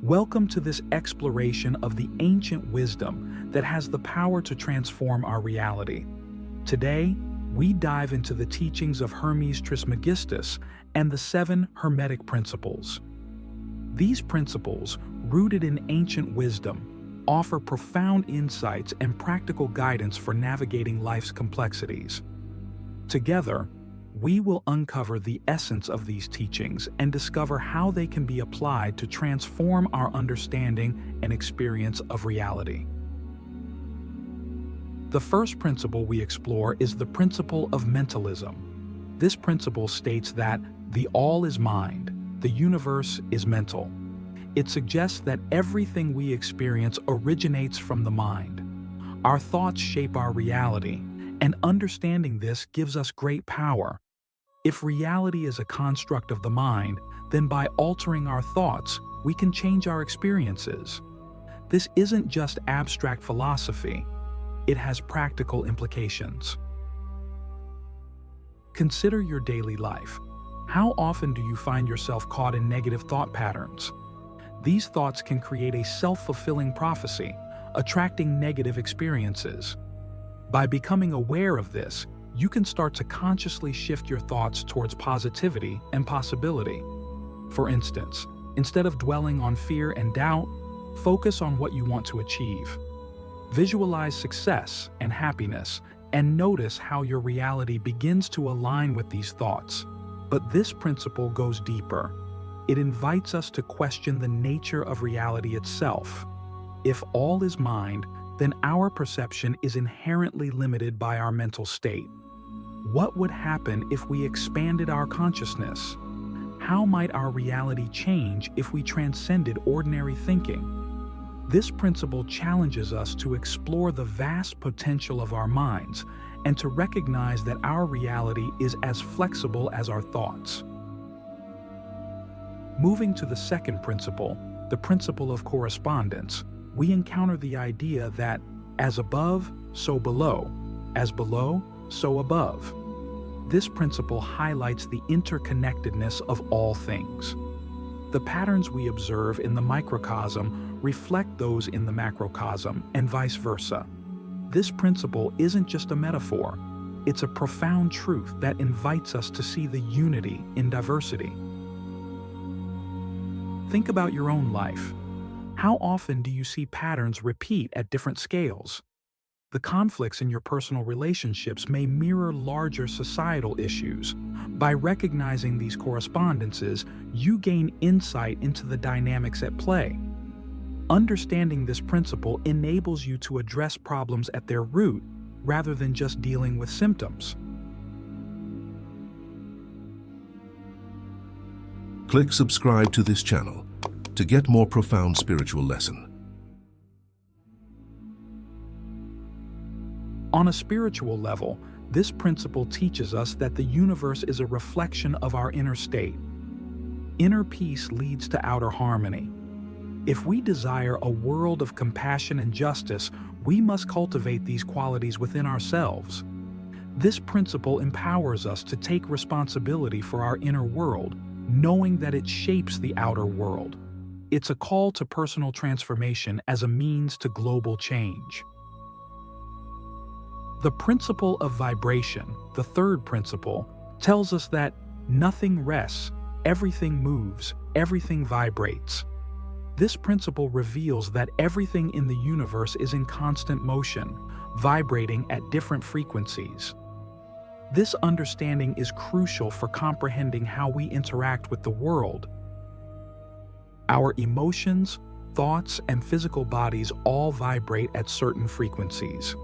Welcome to this exploration of the ancient wisdom that has the power to transform our reality. Today, we dive into the teachings of Hermes Trismegistus and the 7 Hermetic principles. These principles, rooted in ancient wisdom, offer profound insights and practical guidance for navigating life's complexities. Together, we will uncover the essence of these teachings and discover how they can be applied to transform our understanding and experience of reality. The first principle we explore is the principle of mentalism. This principle states that the all is mind, the universe is mental. It suggests that everything we experience originates from the mind. Our thoughts shape our reality, and understanding this gives us great power. If reality is a construct of the mind, then by altering our thoughts, we can change our experiences. This isn't just abstract philosophy, it has practical implications. Consider your daily life. How often do you find yourself caught in negative thought patterns? These thoughts can create a self-fulfilling prophecy, attracting negative experiences. By becoming aware of this, you can start to consciously shift your thoughts towards positivity and possibility. For instance, instead of dwelling on fear and doubt, focus on what you want to achieve. Visualize success and happiness, and notice how your reality begins to align with these thoughts. But this principle goes deeper. It invites us to question the nature of reality itself. If all is mind, then our perception is inherently limited by our mental state. What would happen if we expanded our consciousness? How might our reality change if we transcended ordinary thinking? This principle challenges us to explore the vast potential of our minds and to recognize that our reality is as flexible as our thoughts. Moving to the second principle, the principle of correspondence, we encounter the idea that as above, so below, as below, so above. This principle highlights the interconnectedness of all things. The patterns we observe in the microcosm reflect those in the macrocosm, and vice versa. This principle isn't just a metaphor, it's a profound truth that invites us to see the unity in diversity. Think about your own life. How often do you see patterns repeat at different scales? The conflicts in your personal relationships may mirror larger societal issues. By recognizing these correspondences, you gain insight into the dynamics at play. Understanding this principle enables you to address problems at their root rather than just dealing with symptoms. Click subscribe to this channel to get more profound spiritual lesson. On a spiritual level, this principle teaches us that the universe is a reflection of our inner state. Inner peace leads to outer harmony. If we desire a world of compassion and justice, we must cultivate these qualities within ourselves. This principle empowers us to take responsibility for our inner world, knowing that it shapes the outer world. It's a call to personal transformation as a means to global change. The principle of vibration, the third principle, tells us that nothing rests, everything moves, everything vibrates. This principle reveals that everything in the universe is in constant motion, vibrating at different frequencies. This understanding is crucial for comprehending how we interact with the world. Our emotions, thoughts, and physical bodies all vibrate at certain frequencies.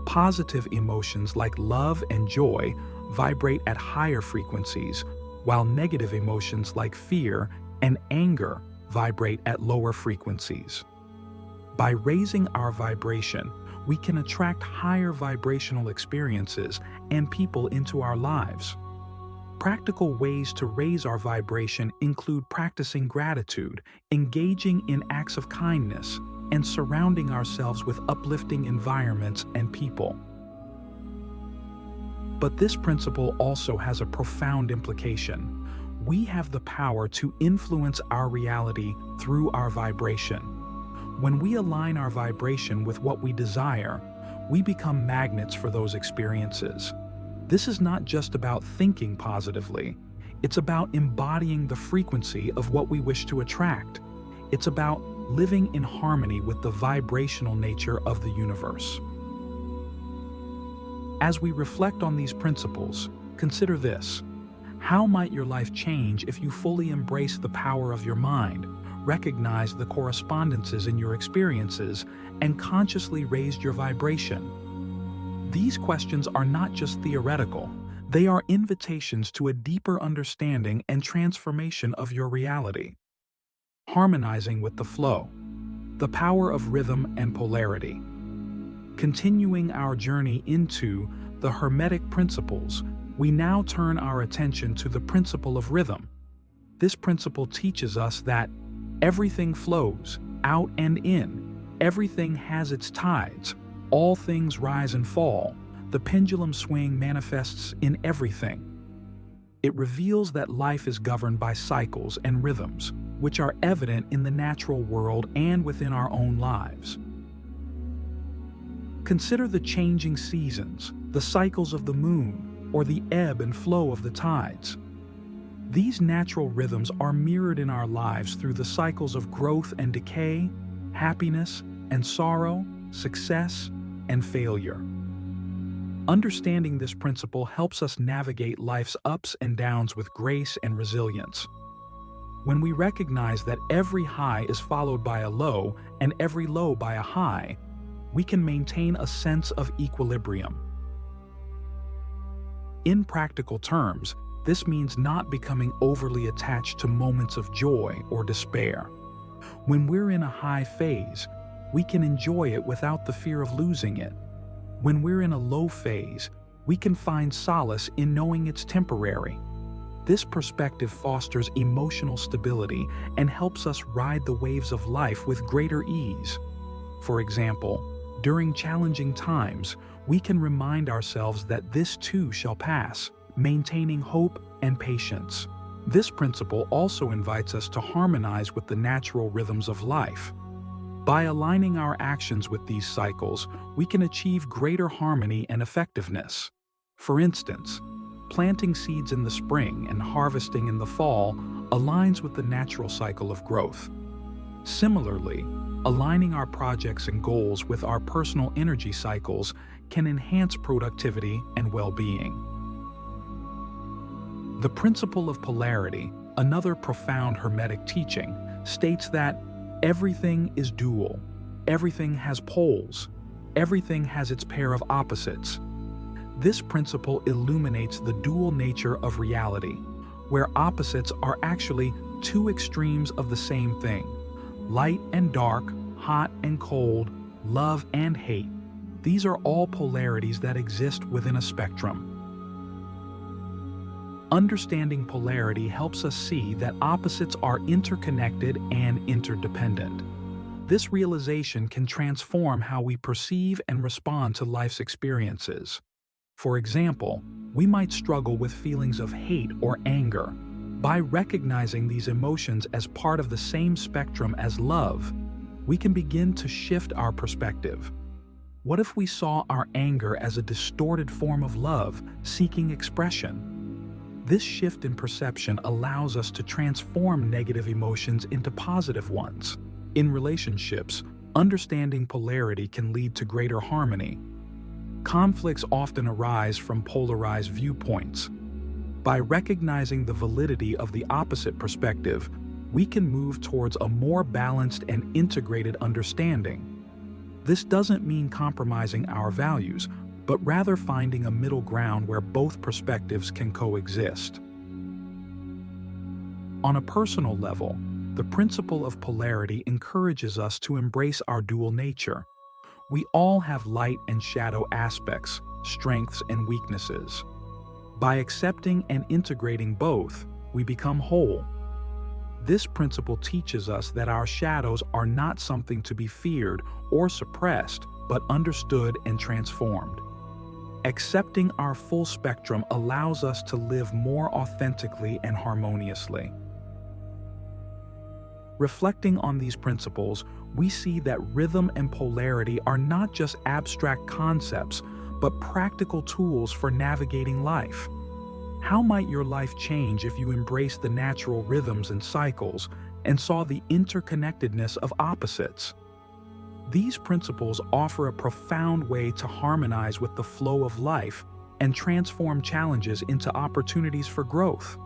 Positive emotions like love and joy vibrate at higher frequencies, while negative emotions like fear and anger vibrate at lower frequencies. By raising our vibration, we can attract higher vibrational experiences and people into our lives. Practical ways to raise our vibration include practicing gratitude, engaging in acts of kindness, and surrounding ourselves with uplifting environments and people. But this principle also has a profound implication. We have the power to influence our reality through our vibration. When we align our vibration with what we desire, we become magnets for those experiences. This is not just about thinking positively. It's about embodying the frequency of what we wish to attract. It's about living in harmony with the vibrational nature of the universe. As we reflect on these principles, consider this. How might your life change if you fully embrace the power of your mind, recognize the correspondences in your experiences, and consciously raised your vibration? These questions are not just theoretical. They are invitations to a deeper understanding and transformation of your reality. Harmonizing with the flow. The power of rhythm and polarity. Continuing our journey into the Hermetic principles, we now turn our attention to the principle of rhythm. This principle teaches us that everything flows, out and in. Everything has its tides. All things rise and fall. The pendulum swing manifests in everything. It reveals that life is governed by cycles and rhythms, which are evident in the natural world and within our own lives. Consider the changing seasons, the cycles of the moon, or the ebb and flow of the tides. These natural rhythms are mirrored in our lives through the cycles of growth and decay, happiness and sorrow, success and failure. Understanding this principle helps us navigate life's ups and downs with grace and resilience. When we recognize that every high is followed by a low and every low by a high, we can maintain a sense of equilibrium. In practical terms, this means not becoming overly attached to moments of joy or despair. When we're in a high phase, we can enjoy it without the fear of losing it. When we're in a low phase, we can find solace in knowing it's temporary. This perspective fosters emotional stability and helps us ride the waves of life with greater ease. For example, during challenging times, we can remind ourselves that this too shall pass, maintaining hope and patience. This principle also invites us to harmonize with the natural rhythms of life. By aligning our actions with these cycles, we can achieve greater harmony and effectiveness. For instance, planting seeds in the spring and harvesting in the fall aligns with the natural cycle of growth. Similarly, aligning our projects and goals with our personal energy cycles can enhance productivity and well-being. The principle of polarity, another profound Hermetic teaching, states that everything is dual. Everything has poles. Everything has its pair of opposites. This principle illuminates the dual nature of reality, where opposites are actually two extremes of the same thing. Light and dark, hot and cold, love and hate. These are all polarities that exist within a spectrum. Understanding polarity helps us see that opposites are interconnected and interdependent. This realization can transform how we perceive and respond to life's experiences. For example, we might struggle with feelings of hate or anger. By recognizing these emotions as part of the same spectrum as love, we can begin to shift our perspective. What if we saw our anger as a distorted form of love seeking expression? This shift in perception allows us to transform negative emotions into positive ones. In relationships, understanding polarity can lead to greater harmony. Conflicts often arise from polarized viewpoints. By recognizing the validity of the opposite perspective, we can move towards a more balanced and integrated understanding. This doesn't mean compromising our values, but rather finding a middle ground where both perspectives can coexist. On a personal level, the principle of polarity encourages us to embrace our dual nature. We all have light and shadow aspects, strengths and weaknesses. By accepting and integrating both, we become whole. This principle teaches us that our shadows are not something to be feared or suppressed, but understood and transformed. Accepting our full spectrum allows us to live more authentically and harmoniously. Reflecting on these principles, we see that rhythm and polarity are not just abstract concepts, but practical tools for navigating life. How might your life change if you embraced the natural rhythms and cycles and saw the interconnectedness of opposites? These principles offer a profound way to harmonize with the flow of life and transform challenges into opportunities for growth.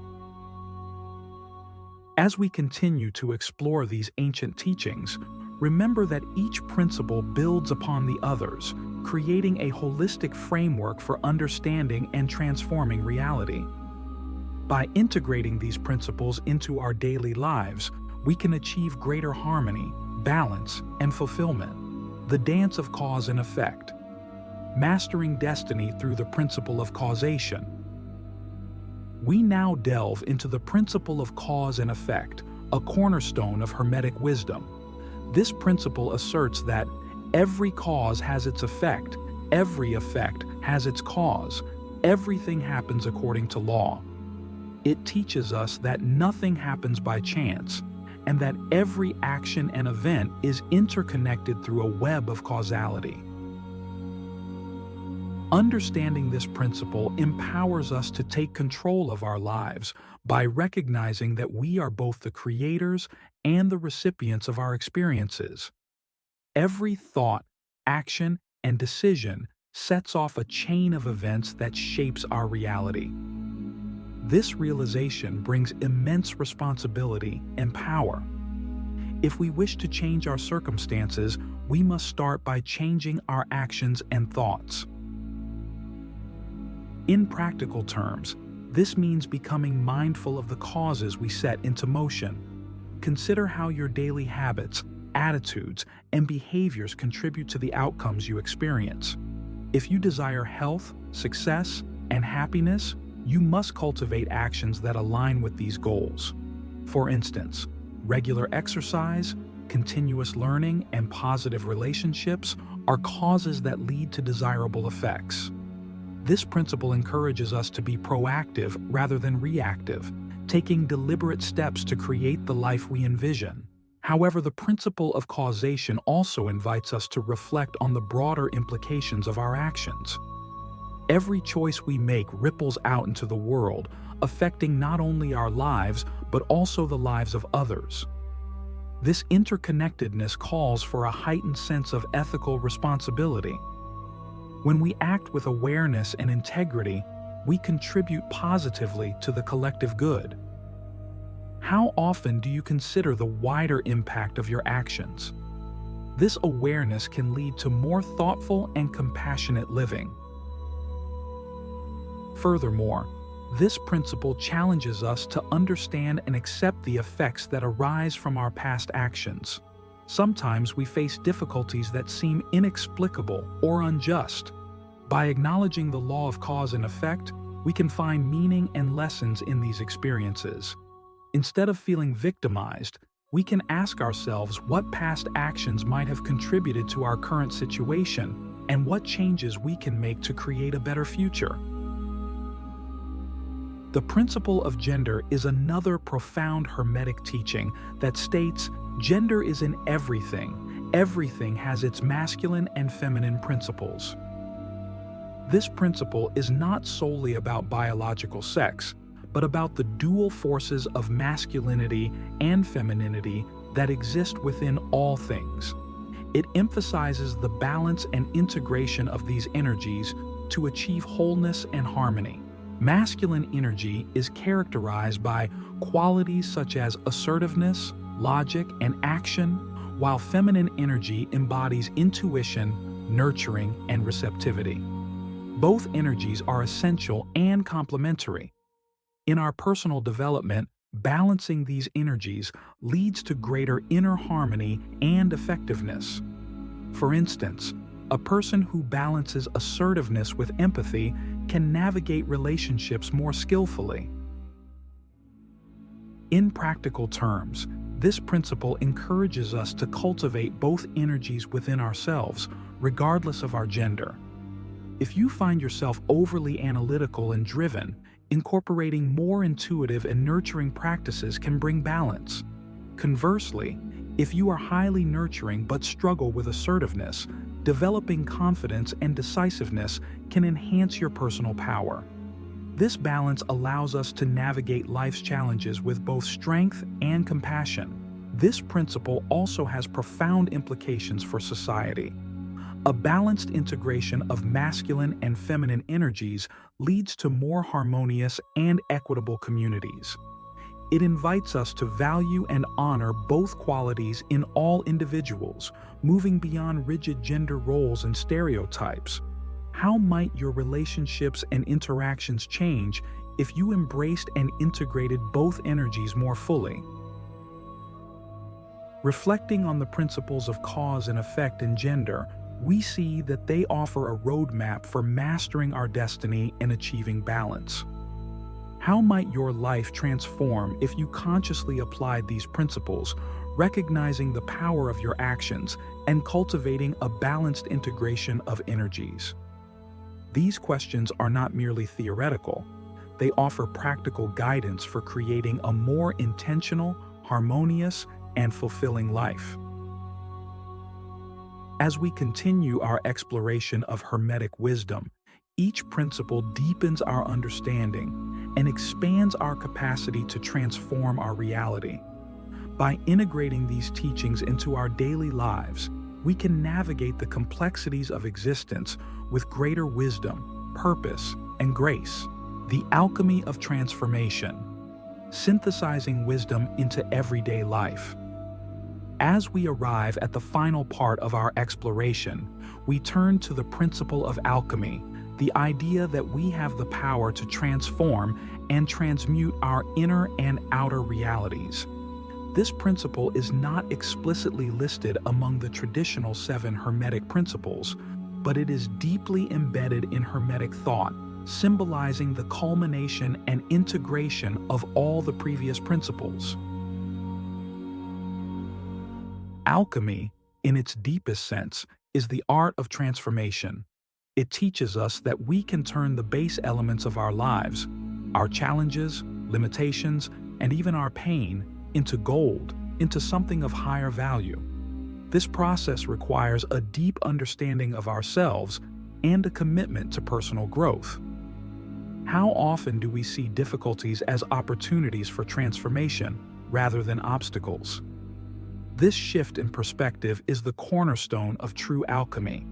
As we continue to explore these ancient teachings, remember that each principle builds upon the others, creating a holistic framework for understanding and transforming reality. By integrating these principles into our daily lives, we can achieve greater harmony, balance, and fulfillment. The dance of cause and effect. Mastering destiny through the principle of causation. We now delve into the principle of cause and effect, a cornerstone of Hermetic wisdom. This principle asserts that every cause has its effect, every effect has its cause, everything happens according to law. It teaches us that nothing happens by chance, and that every action and event is interconnected through a web of causality. Understanding this principle empowers us to take control of our lives by recognizing that we are both the creators and the recipients of our experiences. Every thought, action, and decision sets off a chain of events that shapes our reality. This realization brings immense responsibility and power. If we wish to change our circumstances, we must start by changing our actions and thoughts. In practical terms, this means becoming mindful of the causes we set into motion. Consider how your daily habits, attitudes, and behaviors contribute to the outcomes you experience. If you desire health, success, and happiness, you must cultivate actions that align with these goals. For instance, regular exercise, continuous learning, and positive relationships are causes that lead to desirable effects. This principle encourages us to be proactive rather than reactive, taking deliberate steps to create the life we envision. However, the principle of causation also invites us to reflect on the broader implications of our actions. Every choice we make ripples out into the world, affecting not only our lives, but also the lives of others. This interconnectedness calls for a heightened sense of ethical responsibility. When we act with awareness and integrity, we contribute positively to the collective good. How often do you consider the wider impact of your actions? This awareness can lead to more thoughtful and compassionate living. Furthermore, this principle challenges us to understand and accept the effects that arise from our past actions. Sometimes we face difficulties that seem inexplicable or unjust. By acknowledging the law of cause and effect, we can find meaning and lessons in these experiences. Instead of feeling victimized, we can ask ourselves what past actions might have contributed to our current situation and what changes we can make to create a better future. The principle of gender is another profound Hermetic teaching that states gender is in everything. Everything has its masculine and feminine principles. This principle is not solely about biological sex, but about the dual forces of masculinity and femininity that exist within all things. It emphasizes the balance and integration of these energies to achieve wholeness and harmony. Masculine energy is characterized by qualities such as assertiveness, logic, and action, while feminine energy embodies intuition, nurturing, and receptivity. Both energies are essential and complementary. In our personal development, balancing these energies leads to greater inner harmony and effectiveness. For instance, a person who balances assertiveness with empathy can navigate relationships more skillfully. In practical terms, this principle encourages us to cultivate both energies within ourselves, regardless of our gender. If you find yourself overly analytical and driven, incorporating more intuitive and nurturing practices can bring balance. Conversely, if you are highly nurturing but struggle with assertiveness, developing confidence and decisiveness can enhance your personal power. This balance allows us to navigate life's challenges with both strength and compassion. This principle also has profound implications for society. A balanced integration of masculine and feminine energies leads to more harmonious and equitable communities. It invites us to value and honor both qualities in all individuals, moving beyond rigid gender roles and stereotypes. How might your relationships and interactions change if you embraced and integrated both energies more fully? Reflecting on the principles of cause and effect in gender, we see that they offer a roadmap for mastering our destiny and achieving balance. How might your life transform if you consciously applied these principles, recognizing the power of your actions and cultivating a balanced integration of energies? These questions are not merely theoretical. They offer practical guidance for creating a more intentional, harmonious, and fulfilling life. As we continue our exploration of Hermetic wisdom, each principle deepens our understanding and expands our capacity to transform our reality. By integrating these teachings into our daily lives, we can navigate the complexities of existence with greater wisdom, purpose, and grace. The alchemy of transformation, synthesizing wisdom into everyday life. As we arrive at the final part of our exploration, we turn to the principle of alchemy, the idea that we have the power to transform and transmute our inner and outer realities. This principle is not explicitly listed among the traditional 7 Hermetic principles, but it is deeply embedded in Hermetic thought, symbolizing the culmination and integration of all the previous principles. Alchemy, in its deepest sense, is the art of transformation. It teaches us that we can turn the base elements of our lives, our challenges, limitations, and even our pain, into gold, into something of higher value. This process requires a deep understanding of ourselves and a commitment to personal growth. How often do we see difficulties as opportunities for transformation rather than obstacles? This shift in perspective is the cornerstone of true alchemy.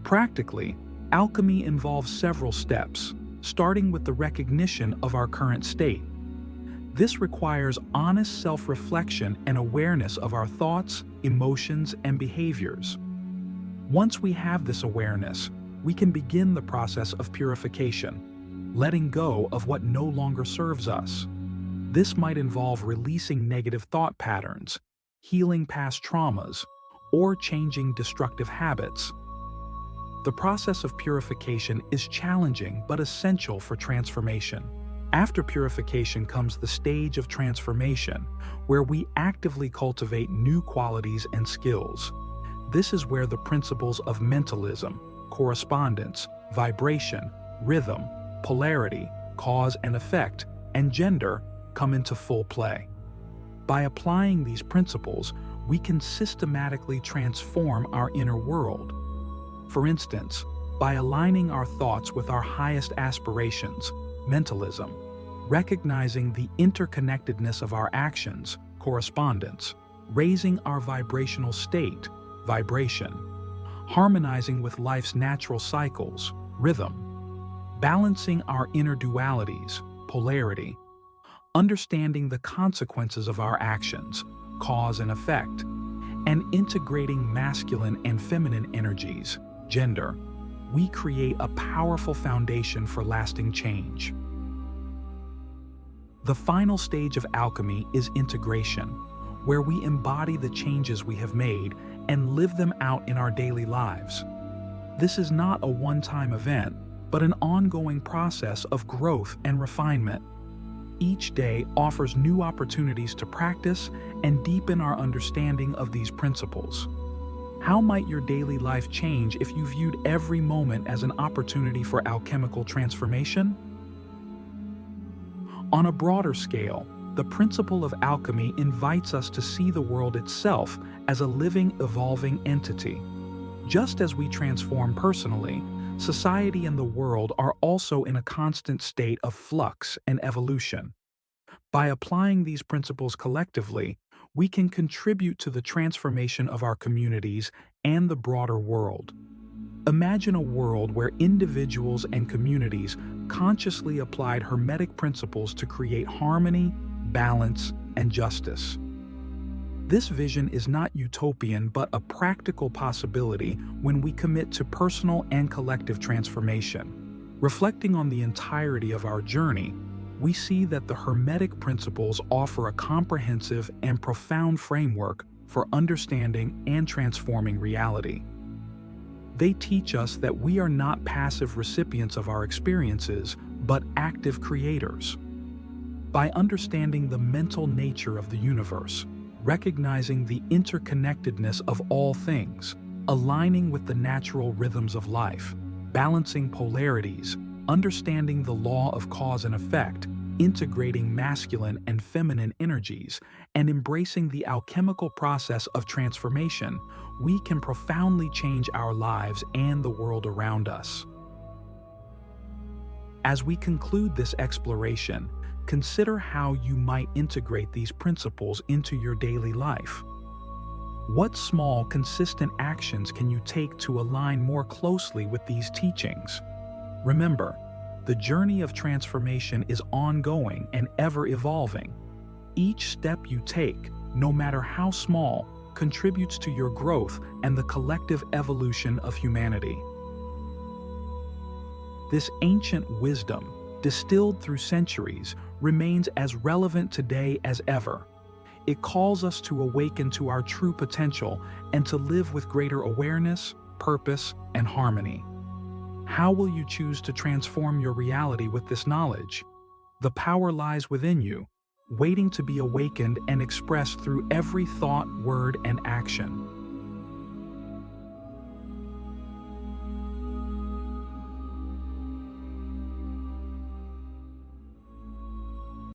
Practically, alchemy involves several steps, starting with the recognition of our current state. This requires honest self-reflection and awareness of our thoughts, emotions, and behaviors. Once we have this awareness, we can begin the process of purification, letting go of what no longer serves us. This might involve releasing negative thought patterns, healing past traumas, or changing destructive habits. The process of purification is challenging but essential for transformation. After purification comes the stage of transformation, where we actively cultivate new qualities and skills. This is where the principles of mentalism, correspondence, vibration, rhythm, polarity, cause and effect, and gender come into full play. By applying these principles, we can systematically transform our inner world. For instance, by aligning our thoughts with our highest aspirations, mentalism, recognizing the interconnectedness of our actions, correspondence, raising our vibrational state, vibration, harmonizing with life's natural cycles, rhythm, balancing our inner dualities, polarity, understanding the consequences of our actions, cause and effect, and integrating masculine and feminine energies, gender, we create a powerful foundation for lasting change. The final stage of alchemy is integration, where we embody the changes we have made and live them out in our daily lives. This is not a one-time event, but an ongoing process of growth and refinement. Each day offers new opportunities to practice and deepen our understanding of these principles. How might your daily life change if you viewed every moment as an opportunity for alchemical transformation? On a broader scale, the principle of alchemy invites us to see the world itself as a living, evolving entity. Just as we transform personally, society and the world are also in a constant state of flux and evolution. By applying these principles collectively, we can contribute to the transformation of our communities and the broader world. Imagine a world where individuals and communities consciously applied Hermetic principles to create harmony, balance, and justice. This vision is not utopian but a practical possibility when we commit to personal and collective transformation. Reflecting on the entirety of our journey, we see that the Hermetic principles offer a comprehensive and profound framework for understanding and transforming reality. They teach us that we are not passive recipients of our experiences, but active creators. By understanding the mental nature of the universe, recognizing the interconnectedness of all things, aligning with the natural rhythms of life, balancing polarities, understanding the law of cause and effect, integrating masculine and feminine energies, and embracing the alchemical process of transformation, we can profoundly change our lives and the world around us. As we conclude this exploration, consider how you might integrate these principles into your daily life. What small, consistent actions can you take to align more closely with these teachings? Remember, the journey of transformation is ongoing and ever-evolving. Each step you take, no matter how small, contributes to your growth and the collective evolution of humanity. This ancient wisdom, distilled through centuries, remains as relevant today as ever. It calls us to awaken to our true potential and to live with greater awareness, purpose, and harmony. How will you choose to transform your reality with this knowledge? The power lies within you, waiting to be awakened and expressed through every thought, word, and action.